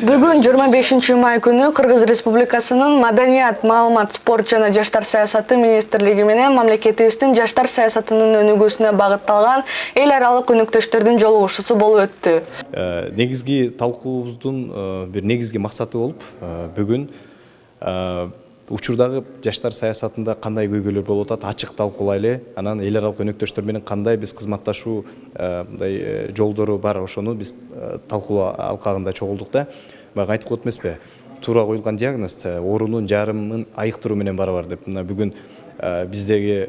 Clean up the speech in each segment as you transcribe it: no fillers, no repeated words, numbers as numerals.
Бүгүн 25 май күнү Кыргыз Республикасынын Маданият, маалымат, спорт жана жаштар саясаты министрлиги менен мамлекетибиздин жаштар саясатынын өнүгүүсүнө багытталган эл аралык өнөктөштөрдүн жолугушуусу болуп өттү. Негизги талкуубуздун бир негизги максаты болуп бүгүн учурдагы жаштар саясатында кандай көйгөйлөр болуп атат ачык талкуулайлы, анан эл аралык өнөктөштөр менен кандай биз кызматташуу мындай жолдору бар, ошону биз талкуулоо алкагында чогулдук да. Баягы айтып коет эмеспи, туура коюлган диагноз оорунун жарымын айыктыруу менен барабар деп. Мына бүгүн биздеги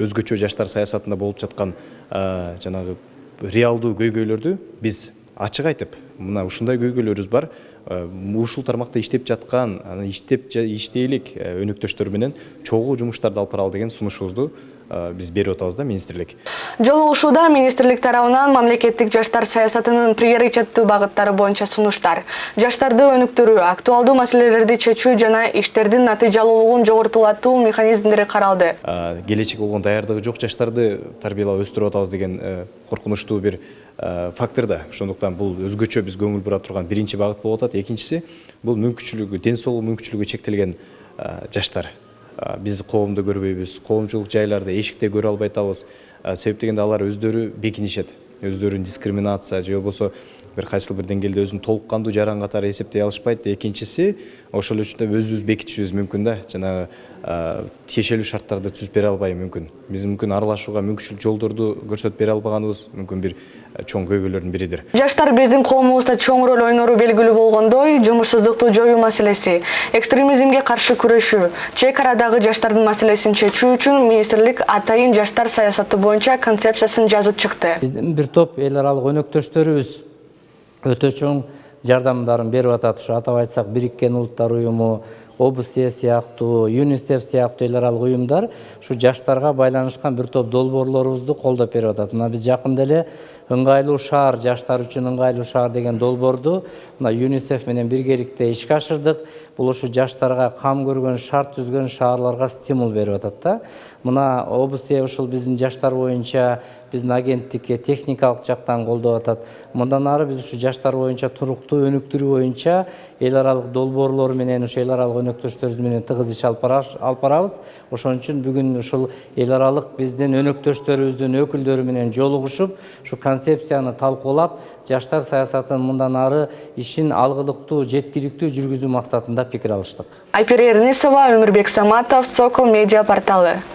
өзгөчө жаштар саясатында болуп жаткан жанагы реалдуу көйгөйлөрдү биз ачык айтып, мына ушундай көйгөйлөрүбүз бар. Ушул тармакта иштеп жаткан, иштейлик өнөктөштөр менен чогуу жумуштарды алып баралы деген сунушубузду биз берип атабыз да министрлик. Жолугушууда министрлик тарабынан мамлекеттик жаштар саясатынын приоритеттүү багыттары боюнча сунуштар, жаштарды өнүктүрүү, актуалдуу маселелерди чечүү жана иштердин натыйжалуулугун жогортулатуу механизмдери каралды. Келечек болгон даярдыгы жок жаштарды тарбиялап өстүрүп атабыз деген коркунучтуу бир фактор да. Ошондуктан бул өзгөчө биз көңүл бура турган биринчи багыт болуп атат. Экинчиси бул мүмкүнчүлүгү, ден соолугу мүмкүнчүлүгү чектелген жаштар. Биз коомдо көрбөйбүз, коомчулук жайларда эшикте көрө албай атабыз. Себеп дегенде алар өздөрү бекинишет, өздөрүн дискриминация же болбосо бир кайсыл бир деңгээлде өзүн толук кандуу жаран катары эсептей алышпайт. Экинчиси ошол үчүн өзүбүз бекитишибиз мүмкүн да. Жанагы тиешелүү шарттарды түзүп бере албай мүмкүн. Биз мүмкүн аралашууга мүмкүнчүлүк жолдорду көрсөтүп бере албаганыбыз мүмкүн бир чоң көйгөйлөрдүн биридир. Жаштар биздин коомубузда чоң роль ойнору белгилүү болгондой, жумушсуздукту жоюу маселеси, экстремизмге каршы күрөшүү, чек арадагы жаштардын маселесин чечүү үчүн министрлик атайын жаштар саясаты боюнча концепциясын жазып чыкты. Биздин бир топ эл аралык өнөктөштөрүбүз өтө чоң жардамдарын берип атат. Ушу атап айтсак, Бириккен Улуттар уюму, ОБСЕ сыяктуу, ЮНИСЕФ сыяктуу эл аралык уюмдар ушу жаштарга байланышкан бир топ долбоорлорубузду колдоп берип атат. Мына биз жакында эле ыңгайлуу шаар, жаштар үчүн ыңгайлуу шаар деген долбоорду мына ЮНИСЕФ менен биргеликте ишке ашырдык. Бул ушу жаштарга кам көргөн, шарт түзгөн шаарларга стимул берип атат да. Мына ОБСЕ ушул биздин жаштар боюнча биздин агенттикке техникалык жактан колдоп атат. Мындан ары биз ушу жаштар боюнча туруктуу өнүктүрүү боюнча эл аралык долбоорлор менен, ушу эл аралык өнөктөштөрүбүз менен тыгыз иш алып барабыз. Ошон үчүн бүгүн ушул эл аралык биздин өнөктөштөрүбүздүн өкүлдөрү менен жолугушуп, ушу концепцияны талкуулап, жаштар саясатынын мындан ары ишин алгылыктуу, жеткиликтүү жүргүзүү максатында пикир алыштык. Айпери Эрнисова, Өмүрбек Саматов, Сокол медиа порталы.